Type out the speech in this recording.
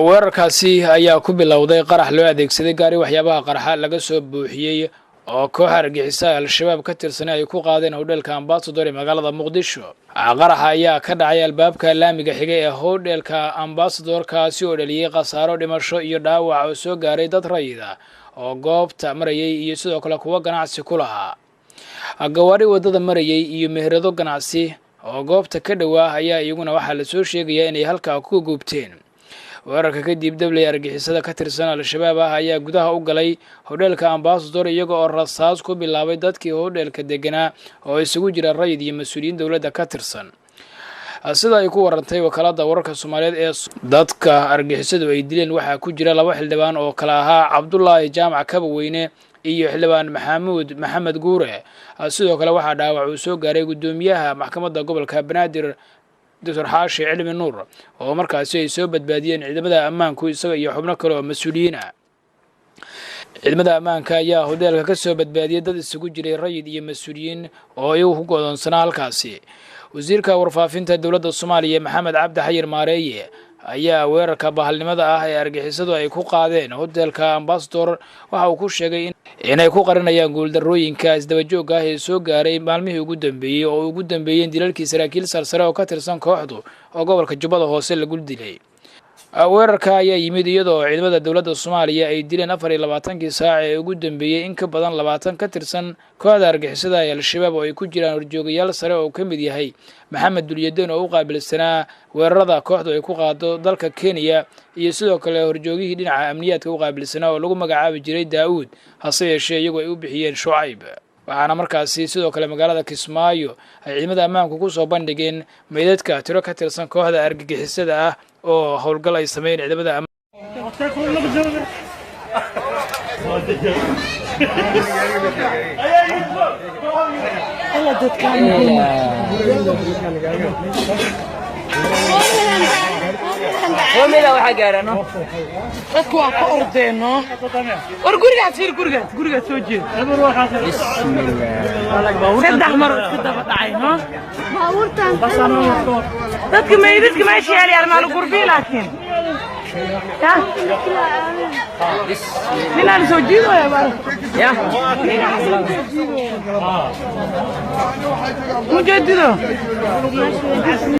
weerarkaasi ayaa ku bilowday qarax loo adeegsaday gaari waxyaabaha qarxa laga soo buuxiyay oo koox argagixisada al-shabaab ka tirsan ay ku qaadeen hodheelka Ambassador ee magaalada Muqdisho. Qaraxa ayaa ka dhacay albaabka laamiga xigay ee hodheelka Ambassador kaasi oo dhaliyay khasaaro dhimasho iyo dhaawac oo soo gaaray dad rayid ah oo goobta marayay iyo sidoo kale kuwa ganacsi ku lahaa. Gawaari wadada marayay iyo meherado ganacsi oo goobta ka dhawaa ayaa iyaguna waxa la soo sheegay inay halka ku gubteen. weerarka kadib dablay argagixisada ka tirsan al-shabaab ayaa gudaha u galay hodheelka Ambassador iyaga oo rasaas ku bilaabay dadkii hodheelka deganaa oo isugu jira rayid iyo mas'uuliyiin dawladda ka tirsan. sida ay ku warantay wakaalada wararka Soomaaliyeed ee dadka argagixisadu ay dileen waxa ku jira laba xildhibaan oo kala ahaa Cabdullaahi Jaamac Kabaweyne iyo xildhibaan Maxamed Guure. sidoo kale waxa dhaawac uu soo gaaray gudoomiyaha maxkamadda gobolka Banaadir Dr. Xaashi Cilmi Nuur oo markaasi ay soo badbaadiyeen ciidamada ammaanku isaga iyo xubno kale oo mas'uuliyiin ah. ciidamada ammaanka ayaa hodheelka ka soo badbaadiyay dad isugu jiray rayid iyo mas'uuliyiin oo ay ku go'doonsanaa halkaasi. wasiirka warfaafinta dawladda Soomaaliya Maxamed Cabdi Xayir Maareeye ayaa weerarka bahalnimada ah ee argagixisadu ay ku qaadeen hodheelka Ambassador waxa uu ku sheegay inay ku qarinayaan guuldarrooyinka isdaba joog ah ee soo gaaray maalmihii ugu dambeeyay oo ugu dambeeyeen dilalkii saraakiil sarsare oo ka tirsan kooxdu oo gobolka Jubbada Hoose lagu dilay. weerarka ayaa yimid iyadoo ciidamada dawladda Soomaaliya ay dileen 24 saac ee ugu dambeeyay in ka badan 20 ka tirsan kooxda argagixisada ee al-shabaab oo ay ku jiraan horjoogayaal sare oo ka mid yahay Maxamed Dulyadeen oo u qaabilsanaa weerarada kooxdu ay ku qaado dalka Kenya iyo sidoo kale horjoogihii dhinaca amniyaadka u qaabilsanaa oo lagu magacaabi jiray Daawud hase yeeshee iyagu ay u bixiyeen Shucayb. waxaana markaasi sidoo kale magaalada Kismaayo ay ciidamada ammaanku ku soo bandhigeen meydadka tiro ka tirsan kooxda argagixisada ah oo howlgal ay sameeyeen ciidamada وميلا waxa gaarano dadku waa ka ordeeno war guriga soo jeed bismillaah mar isku daba dhacayno baabuurtan dadku meydadka ma sheeliyaan maal gurbi laakiin ya ninaan soo jeedo ya mujadido